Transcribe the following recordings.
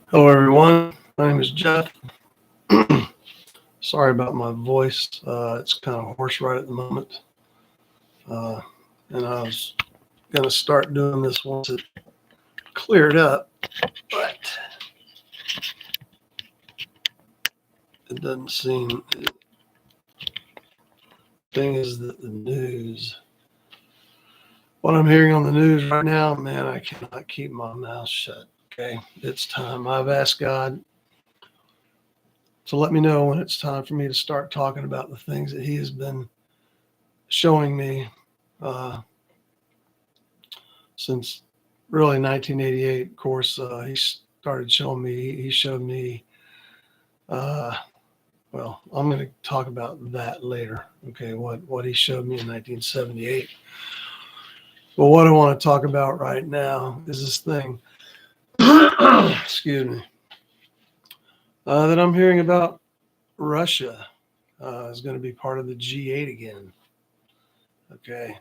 Hello, everyone. My name is Jeff. Sorry about my voice. It's kind of hoarse right at the moment. And I was going to start doing this once it cleared up, but it doesn't seem. The thing is that the news, what I'm hearing on the news right now, man, I cannot keep my mouth shut. Okay. It's time. I've asked God to let me know when it's time for me to start talking about the things that He has been showing me since really 1988. Of course, he started showing me. He showed me. Well, I'm going to talk about that later. Okay, what he showed me in 1978. But what I want to talk about right now is this thing. Excuse me. That I'm hearing about Russia is going to be part of the G-8 again. Okay,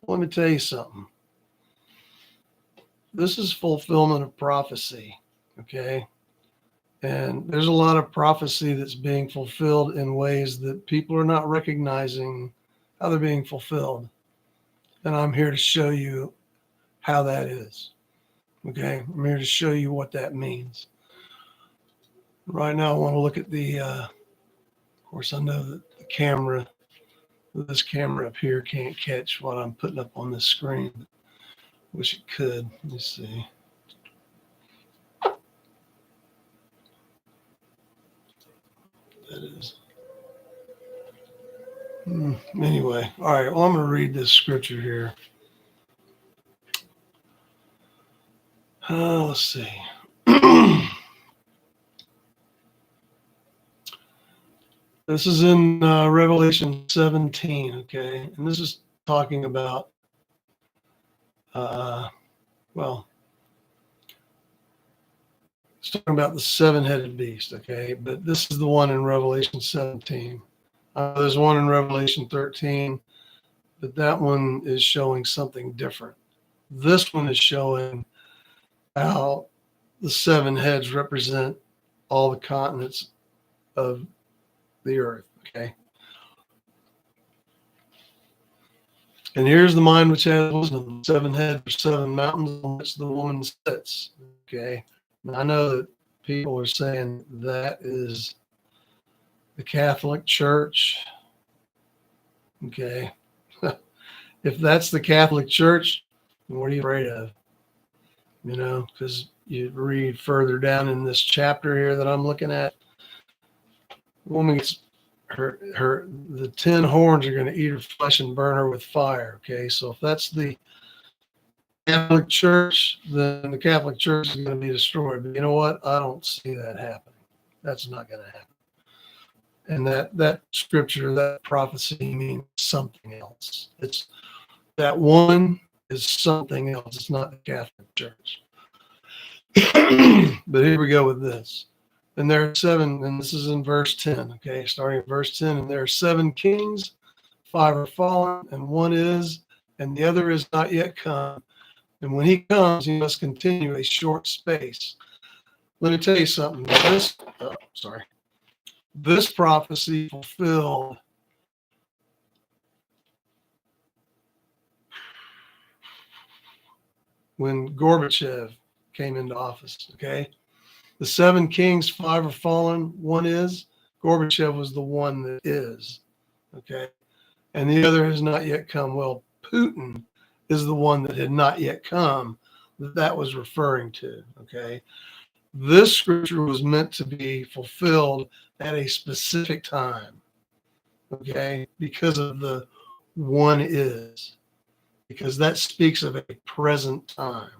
let me tell you something. This is fulfillment of prophecy. Okay. And there's a lot of prophecy that's being fulfilled in ways that people are not recognizing how they're being fulfilled. And I'm here to show you how that is. Okay. I'm here to show you what that means. Right now, I want to look at of course, I know that this camera up here can't catch what I'm putting up on this screen. Wish it could. Let me see. That is. Anyway, all right. Well, I'm going to read this scripture here. Let's see. This is in Revelation 17, okay? And this is talking about, it's talking about the seven-headed beast, okay? But this is the one in Revelation 17. There's one in Revelation 13, but that one is showing something different. This one is showing how the seven heads represent all the continents of the earth, okay? And here's the mind which has wisdom. Seven heads are seven mountains on which the woman sits, okay? And I know that people are saying that is the Catholic Church, okay? If that's the Catholic Church, what are you afraid of? You know, because you read further down in this chapter here that I'm looking at, the woman gets the 10 horns are going to eat her flesh and burn her with fire. Okay, so if that's the Catholic Church, then the Catholic Church is going to be destroyed. But you know what? I don't see that happening. That's not going to happen. And that scripture, that prophecy means something else. It's that one is something else. It's not the Catholic Church. But here we go with this. And there are seven, and this is in verse 10, okay, starting at verse 10. And there are seven kings, 5 are fallen, and one is, and the other is not yet come. And when he comes, he must continue a short space. Let me tell you something. This prophecy fulfilled when Gorbachev came into office, okay? The seven kings, 5 are fallen, one is. Gorbachev was the one that is, okay? And the other has not yet come. Well, Putin is the one that had not yet come that was referring to, okay? This scripture was meant to be fulfilled at a specific time, okay? Because of the one is, because that speaks of a present time.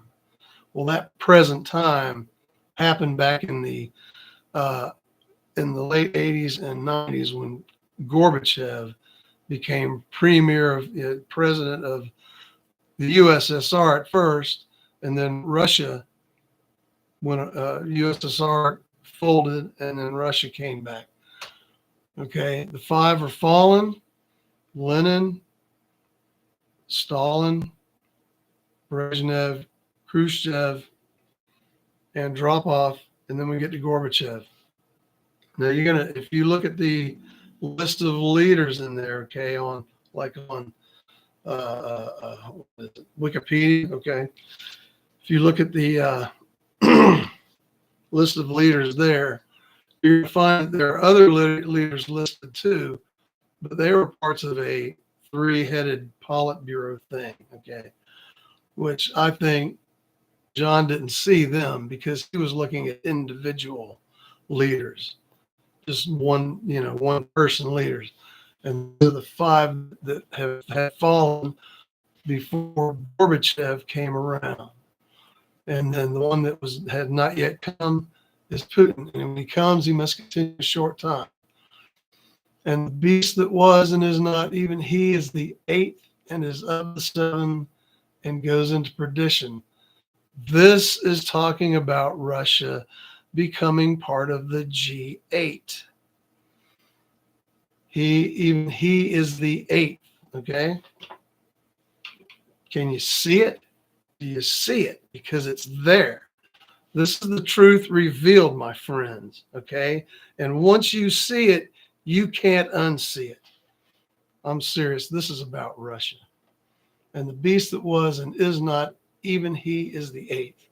Well, that present time happened back in the late 80s and 90s when Gorbachev became president of the USSR at first, and then Russia, when USSR folded, and then Russia came back. Okay, the 5 are fallen: Lenin, Stalin, Brezhnev, Khrushchev, Andropov, and then we get to Gorbachev. Now if you look at the list of leaders in there, okay, on Wikipedia, okay, if you look at the list of leaders there, you're going to find that there are other leaders listed too, but they were parts of a three-headed Politburo thing, okay, which I think John didn't see them because he was looking at individual leaders, just one person leaders. And the five that had fallen before Gorbachev came around. And then the one that had not yet come is Putin. And when he comes, he must continue a short time. And the beast that was and is not, even he is the eighth and is of the seven and goes into perdition. This is talking about Russia becoming part of the G-8. He is the eighth, okay? Can you see it? Do you see it? Because it's there. This is the truth revealed, my friends, okay? And once you see it, you can't unsee it. I'm serious. This is about Russia. And the beast that was and is not, even he is the eighth,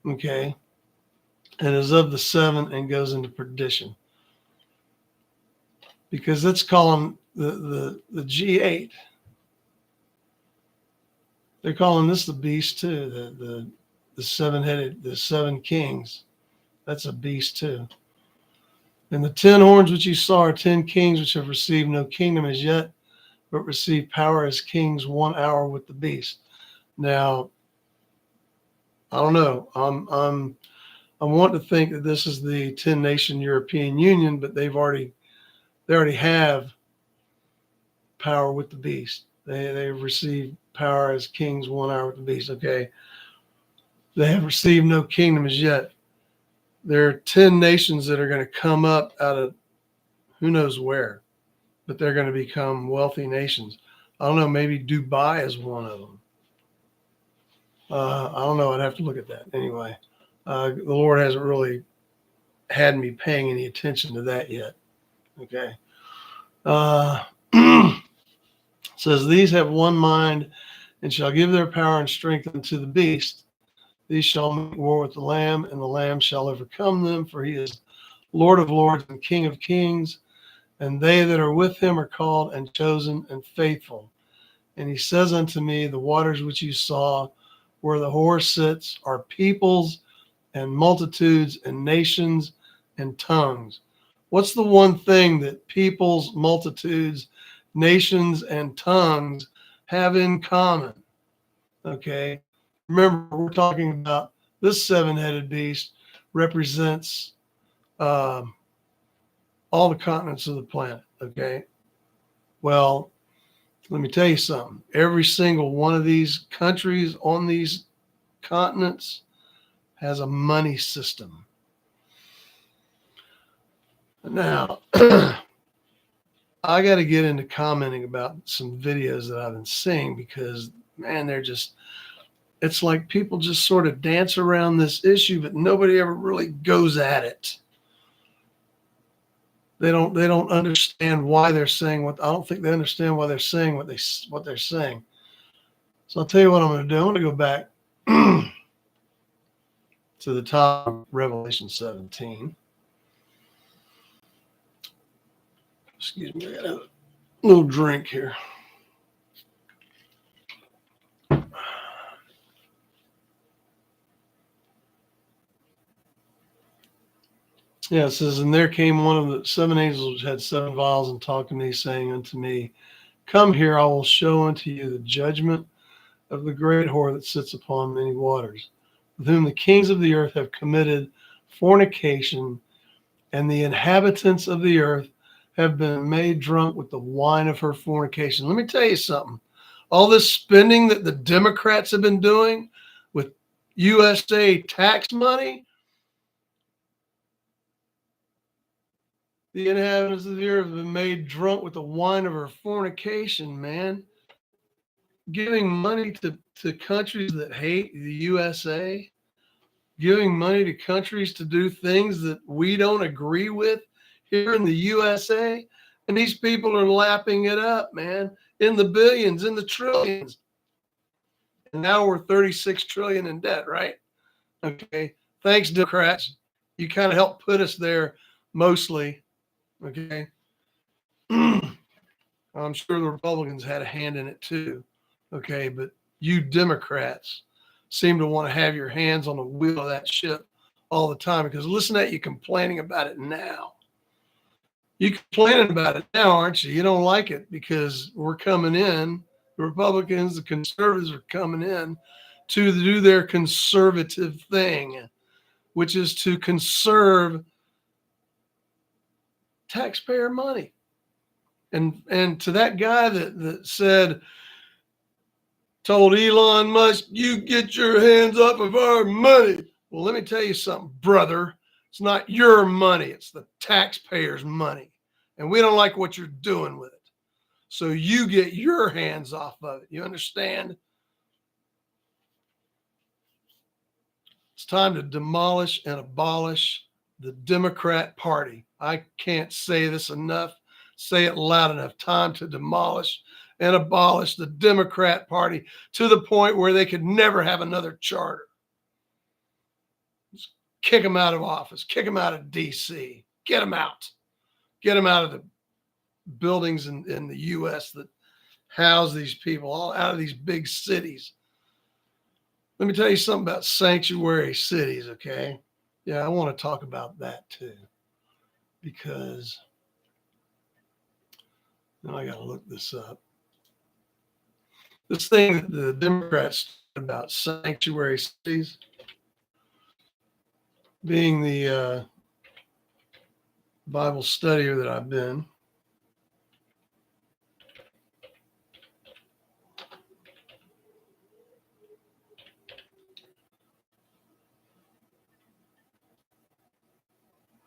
okay? And is of the seven and goes into perdition. Because let's call him the G8. They're calling this the beast too, the seven-headed, the seven kings. That's a beast too. And the 10 horns which you saw are 10 kings which have received no kingdom as yet, but receive power as kings 1 hour with the beast. Now, I don't know. I want to think that this is the 10-nation European Union, but they already have power with the beast. They received power as kings 1 hour with the beast. Okay. They have received no kingdom as yet. There are 10 nations that are going to come up out of who knows where, but they're going to become wealthy nations. I don't know, maybe Dubai is one of them. I don't know. I'd have to look at that. Anyway, the Lord hasn't really had me paying any attention to that yet. Okay. Says, these have one mind and shall give their power and strength unto the beast. These shall make war with the Lamb, and the Lamb shall overcome them, for he is Lord of lords and King of kings, and they that are with him are called and chosen and faithful. And he says unto me, the waters which you saw where the horse sits are peoples and multitudes and nations and tongues. What's the one thing that peoples, multitudes, nations, and tongues have in common? Okay. Remember, we're talking about this seven-headed beast represents all the continents of the planet. Okay. Well, let me tell you something. Every single one of these countries on these continents has a money system. Now, I got to get into commenting about some videos that I've been seeing because, man, it's like people just sort of dance around this issue, but nobody ever really goes at it. They don't understand why they're saying what. I don't think they understand why they're saying what they're saying. So I'll tell you what I'm going to do. I'm going to go back to the top of Revelation 17. Excuse me, I got a little drink here. Yeah, it says, and there came one of the seven angels which had seven vials and talked to me, saying unto me, come here, I will show unto you the judgment of the great whore that sits upon many waters, with whom the kings of the earth have committed fornication, and the inhabitants of the earth have been made drunk with the wine of her fornication. Let me tell you something. All this spending that the Democrats have been doing with USA tax money, the inhabitants of the earth have been made drunk with the wine of her fornication, man. giving money to countries that hate the USA, giving money to countries to do things that we don't agree with here in the USA. And these people are lapping it up, man, in the billions, in the trillions. And now we're 36 trillion in debt, right? Okay. Thanks, Democrats. You kind of helped put us there mostly. Okay. I'm sure the Republicans had a hand in it too. Okay. But you Democrats seem to want to have your hands on the wheel of that ship all the time, because listen at you complaining about it now. You're complaining about it now, aren't you? You don't like it because we're coming in. The Republicans, the conservatives are coming in to do their conservative thing, which is to conserve taxpayer money. And to that guy that told Elon Musk, you get your hands off of our money. Well, let me tell you something, brother. It's not your money. It's the taxpayers' money. And we don't like what you're doing with it. So you get your hands off of it. You understand? It's time to demolish and abolish the Democrat Party. I can't say this enough. Say it loud enough. Time to demolish and abolish the Democrat Party to the point where they could never have another charter. Just kick them out of office. Kick them out of D.C. Get them out. Get them out of the buildings in the U.S. that house these people, all out of these big cities. Let me tell you something about sanctuary cities, okay? Yeah, I want to talk about that too, because now I got to look this up. This thing that the Democrats about sanctuary cities being the Bible studier that I've been.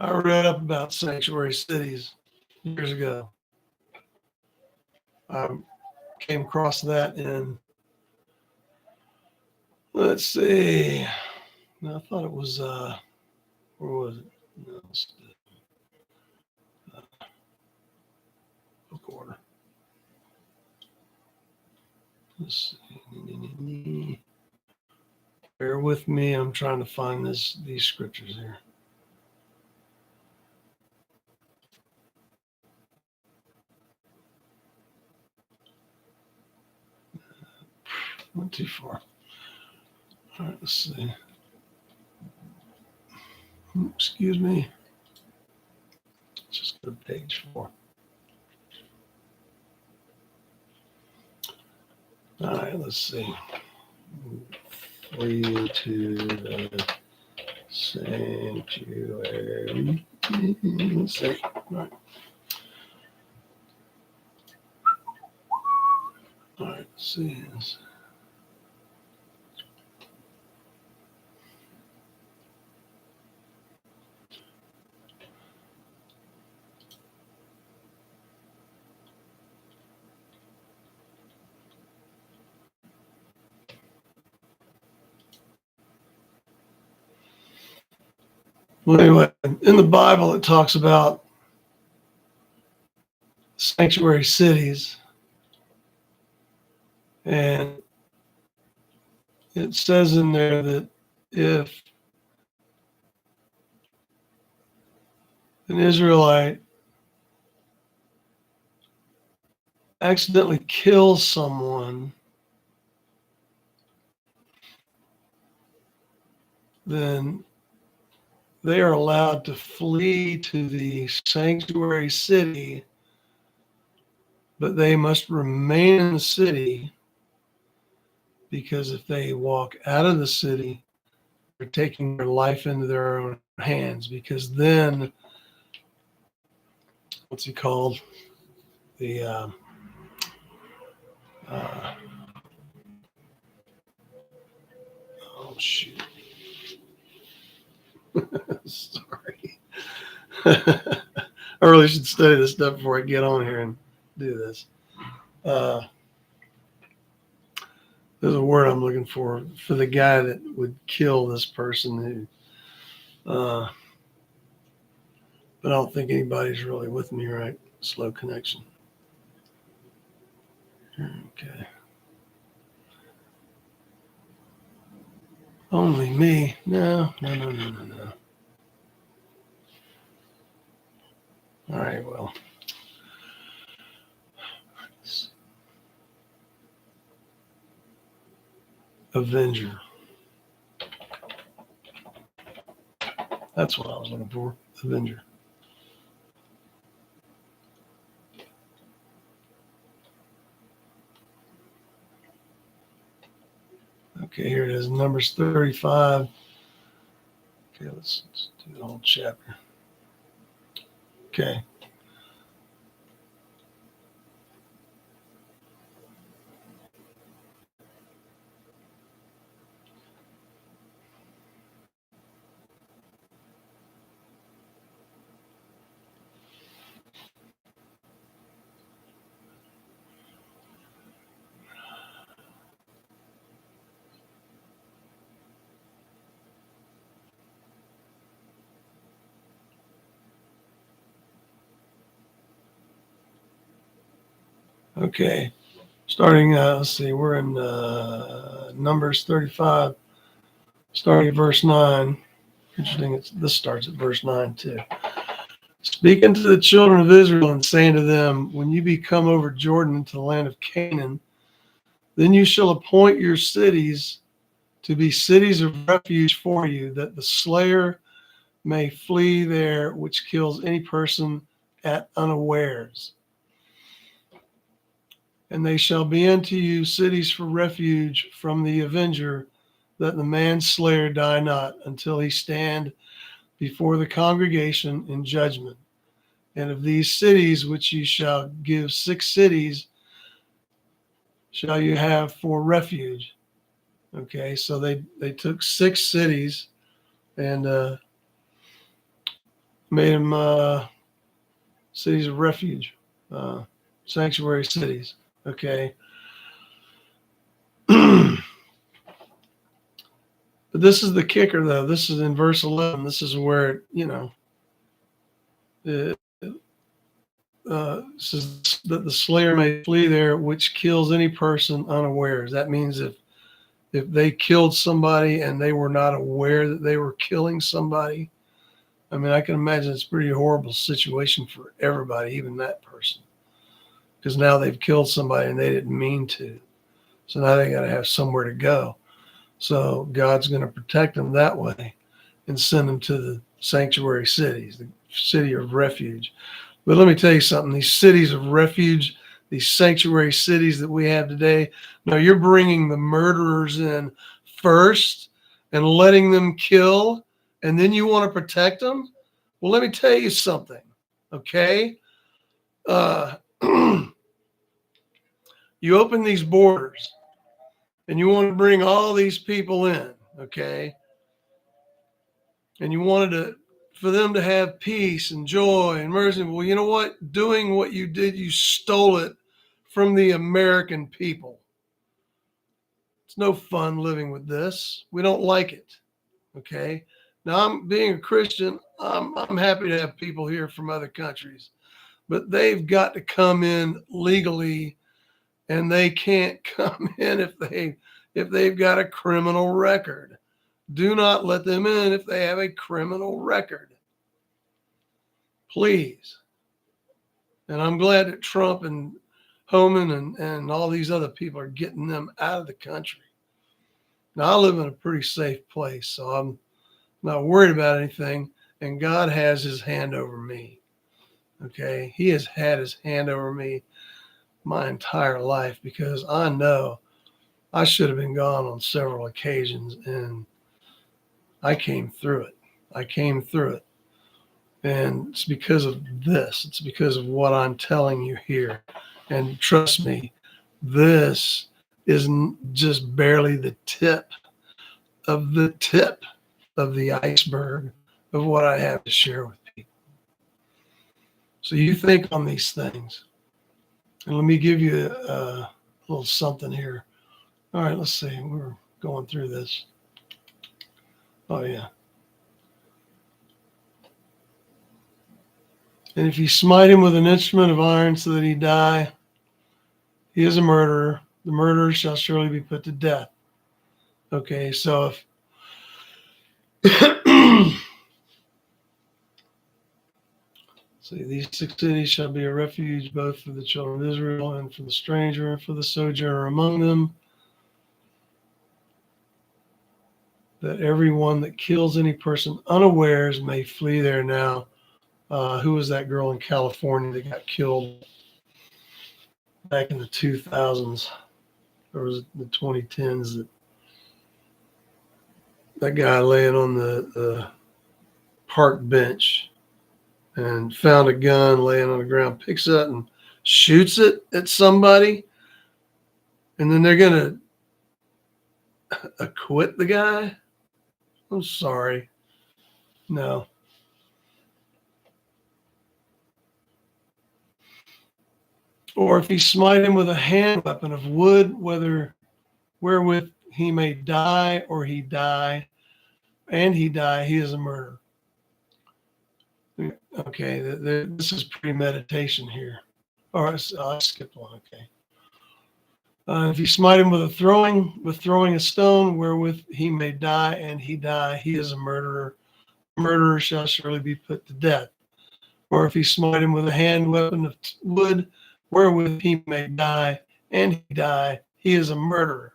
I read up about sanctuary cities years ago. I came across that in, let's see, no, I thought it was, where was it? No, it's the book order. Let's see. Bear with me. I'm trying to find these scriptures here. Went too far. All right, let's see. Excuse me. Let's just go to page 4. All right, let's see. Flee to the sanctuary. Let's see. All right. All right, let's see this. Well, anyway, in the Bible, it talks about sanctuary cities, and it says in there that if an Israelite accidentally kills someone, then they are allowed to flee to the sanctuary city, but they must remain in the city, because if they walk out of the city, they're taking their life into their own hands, because then, what's he called? The oh shoot. Sorry. I really should study this stuff before I get on here and do this. There's a word I'm looking for the guy that would kill this person who, but I don't think anybody's really with me, right? Slow connection. Okay. Only me. No. All right, well. Avenger. That's what I was looking for. Avenger. Okay, here it is. Numbers 35. Okay, let's do the whole chapter. Okay. Okay. Starting, let's see, we're in Numbers 35, starting at verse 9. Interesting, this starts at verse 9 too. Speaking to the children of Israel and saying to them, when you be come over Jordan into the land of Canaan, then you shall appoint your cities to be cities of refuge for you, that the slayer may flee there, which kills any person at unawares. And they shall be unto you cities for refuge from the avenger, that the manslayer die not, until he stand before the congregation in judgment. And of these cities which ye shall give, 6 cities shall you have for refuge. Okay, so they took 6 cities and made them cities of refuge, sanctuary cities. Okay. But this is the kicker, though. This is in verse 11. This is where, it says that the slayer may flee there, which kills any person unawares. That means if they killed somebody and they were not aware that they were killing somebody, I mean, I can imagine it's a pretty horrible situation for everybody, even that person, because now they've killed somebody and they didn't mean to. So now they got to have somewhere to go. So God's going to protect them that way and send them to the sanctuary cities, the city of refuge. But let me tell you something, these cities of refuge, these sanctuary cities that we have today, now you're bringing the murderers in first and letting them kill, and then you want to protect them? Well, let me tell you something, okay? You open these borders and you want to bring all these people in, okay? And you wanted for them to have peace and joy and mercy. Well, you know what? Doing what you did, you stole it from the American people. It's no fun living with this. We don't like it. Okay. Now, I'm being a Christian. I'm happy to have people here from other countries, but they've got to come in legally, and they can't come in if they've got a criminal record. Do not let them in if they have a criminal record. Please. And I'm glad that Trump and Homan and all these other people are getting them out of the country. Now, I live in a pretty safe place, so I'm not worried about anything. And God has his hand over me. Okay. He has had his hand over me my entire life, because I know I should have been gone on several occasions, and I came through it. And it's because of this. It's because of what I'm telling you here. And trust me, this isn't just barely the tip of the iceberg of what I have to share with people. So you think on these things. And let me give you a little something here. All right, let's see. We're going through this. Oh, yeah. And if you smite him with an instrument of iron so that he die, he is a murderer. The murderer shall surely be put to death. Okay, so if see, these 6 cities shall be a refuge both for the children of Israel and for the stranger and for the sojourner among them, that everyone that kills any person unawares may flee there now. Who was that girl in California that got killed back in the 2000s? Or was it the 2010s? That guy laying on the park bench and found a gun laying on the ground, picks it up and shoots it at somebody, and then they're going to acquit the guy? I'm sorry. No. Or if he smite him with a hand weapon of wood, whether wherewith he may die or he die, and he die, he is a murderer. Okay, this is premeditation here. Or I skipped one. Okay. If you smite him with throwing a stone, wherewith he may die, and he die, he is a murderer. Murderer shall surely be put to death. Or if he smite him with a hand weapon of wood, wherewith he may die, and he die, he is a murderer.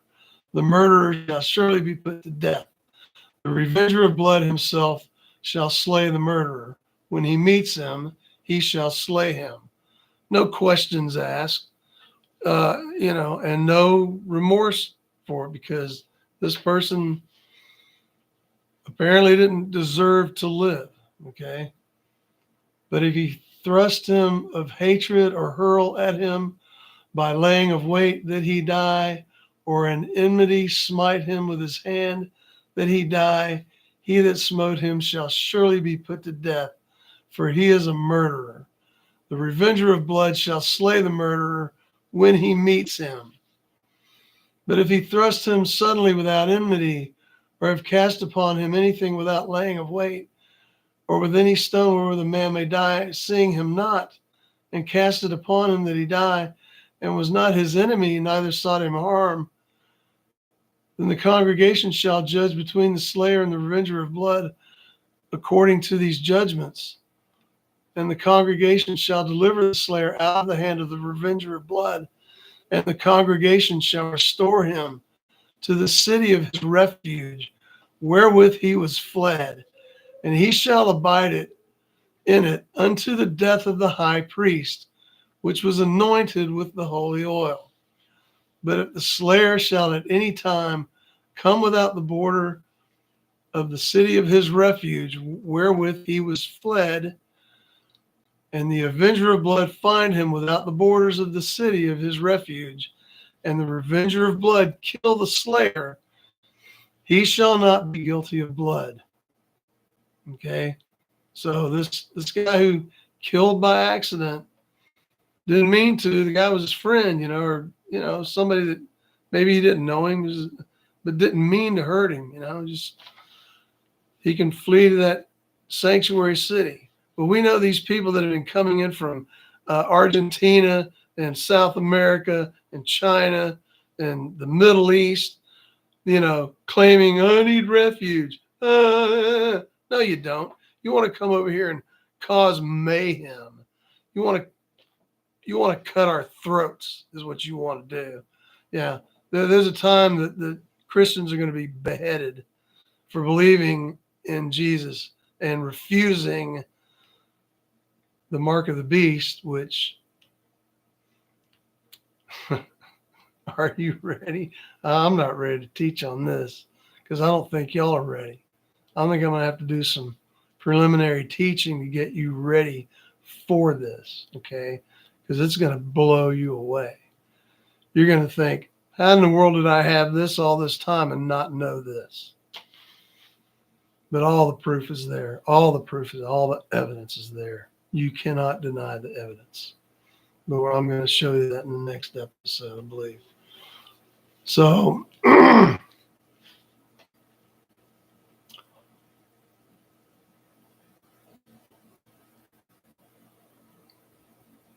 The murderer shall surely be put to death. The revenger of blood himself shall slay the murderer. When he meets him, he shall slay him. No questions asked, and no remorse for it, because this person apparently didn't deserve to live. Okay. But if he thrust him of hatred or hurl at him by laying of weight that he die, or in enmity smite him with his hand that he die, he that smote him shall surely be put to death, for he is a murderer. The revenger of blood shall slay the murderer when he meets him. But if he thrust him suddenly without enmity, or have cast upon him anything without laying of weight, or with any stone wherewith the man may die, seeing him not, and cast it upon him that he die, and was not his enemy, neither sought him harm, then the congregation shall judge between the slayer and the revenger of blood according to these judgments. And the congregation shall deliver the slayer out of the hand of the revenger of blood, and the congregation shall restore him to the city of his refuge, wherewith he was fled, and he shall abide in it unto the death of the high priest, which was anointed with the holy oil. But if the slayer shall at any time come without the border of the city of his refuge, wherewith he was fled, and the avenger of blood find him without the borders of the city of his refuge, and the revenger of blood kill the slayer, he shall not be guilty of blood. Okay, so this guy who killed by accident didn't mean to. The guy was his friend, or somebody that maybe he didn't know him, but didn't mean to hurt him. Just he can flee to that sanctuary city. But we know these people that have been coming in from Argentina and South America and China and the Middle East, claiming, I need refuge. No, you don't. You want to come over here and cause mayhem. You want to cut our throats is what you want to do. Yeah, there's a time that the Christians are going to be beheaded for believing in Jesus and refusing the mark of the beast, which are you ready? I'm not ready to teach on this because I don't think y'all are ready. I think I'm going to have to do some preliminary teaching to get you ready for this, okay? Because it's going to blow you away. You're going to think, how in the world did I have this all this time and not know this? But all the proof is there. All the evidence is there. You cannot deny the evidence. But I'm going to show you that in the next episode, I believe. So,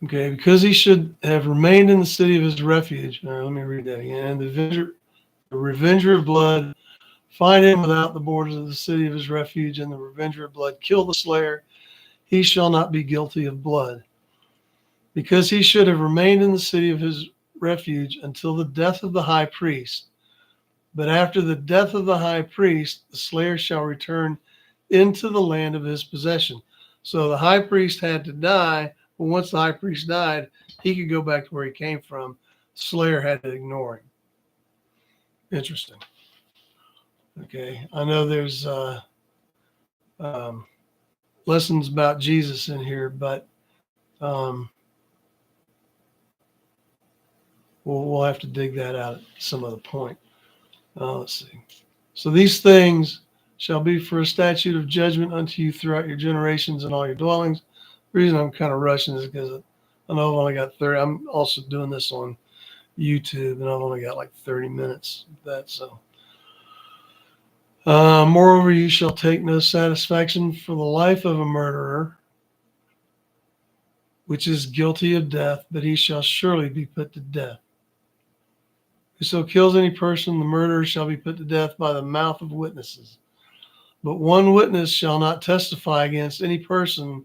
okay, because he should have remained in the city of his refuge. All right, let me read that again. And the revenger of blood find him without the borders of the city of his refuge, and the revenger of blood kill the slayer. He shall not be guilty of blood, because he should have remained in the city of his refuge until the death of the high priest. But after the death of the high priest, the slayer shall return into the land of his possession. So the high priest had to die, but once the high priest died, he could go back to where he came from. Slayer had to ignore him. Interesting. Okay, I know there's um, lessons about Jesus in here, but um, we'll have to dig that out at some other point. Let's see. So these things shall be for a statute of judgment unto you throughout your generations and all your dwellings. The reason I'm kind of rushing is because I know I've only got 30. I'm also doing this on YouTube, and I've only got like 30 minutes of that. So, moreover, you shall take no satisfaction for the life of a murderer, which is guilty of death, but he shall surely be put to death. Whoso kills any person, the murderer shall be put to death by the mouth of witnesses. But one witness shall not testify against any person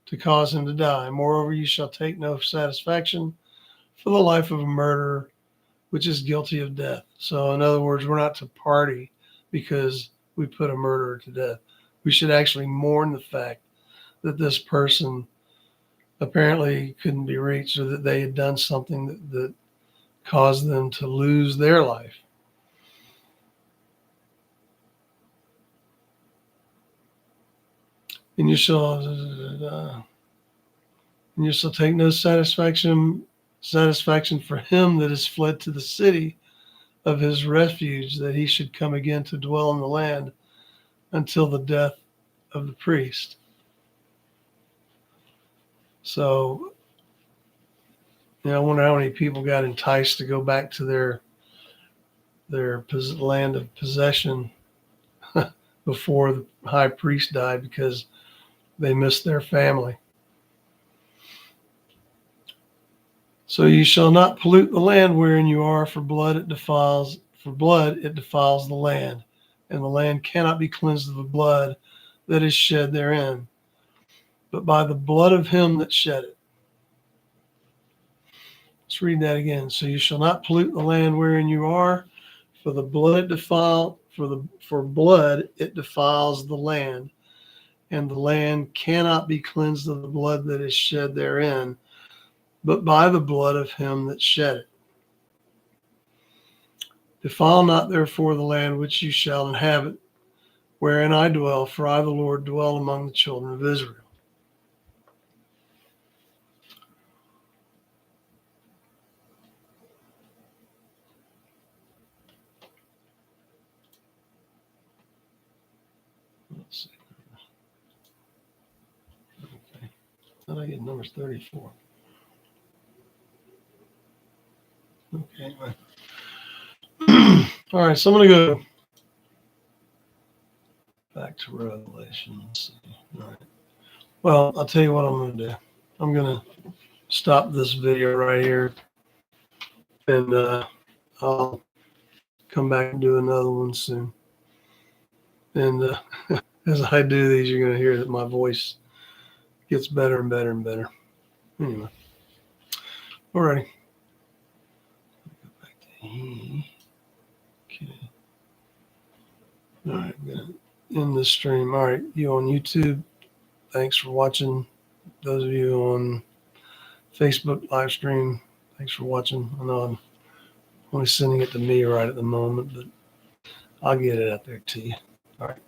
to cause him to die. Moreover, you shall take no satisfaction for the life of a murderer, which is guilty of death. So, in other words, we're not to party because we put a murderer to death. We should actually mourn the fact that this person apparently couldn't be reached, or that they had done something that caused them to lose their life. And you shall take no satisfaction for him that is fled to the city of his refuge, that he should come again to dwell in the land until the death of the priest. So, I wonder how many people got enticed to go back to their land of possession before the high priest died because they missed their family. So you shall not pollute the land wherein you are, for blood it defiles the land, and the land cannot be cleansed of the blood that is shed therein, but by the blood of him that shed it. Let's read that again. So you shall not pollute the land wherein you are, for blood it defiles the land, and the land cannot be cleansed of the blood that is shed therein, but by the blood of him that shed it. Defile not therefore the land which you shall inhabit, wherein I dwell, for I, the Lord, dwell among the children of Israel. Let's see. Okay. Then I get numbers 34. Okay. All right, so I'm going to go back to Revelation. Let's see. All right. Well, I'll tell you what I'm going to do. I'm going to stop this video right here, and I'll come back and do another one soon. And as I do these, you're going to hear that my voice gets better and better and better. Anyway, alrighty. Go back to E. Okay. All right, I'm going to end this stream. All right, you on YouTube, thanks for watching. Those of you on Facebook live stream, thanks for watching. I know I'm only sending it to me right at the moment, but I'll get it out there to you. All right.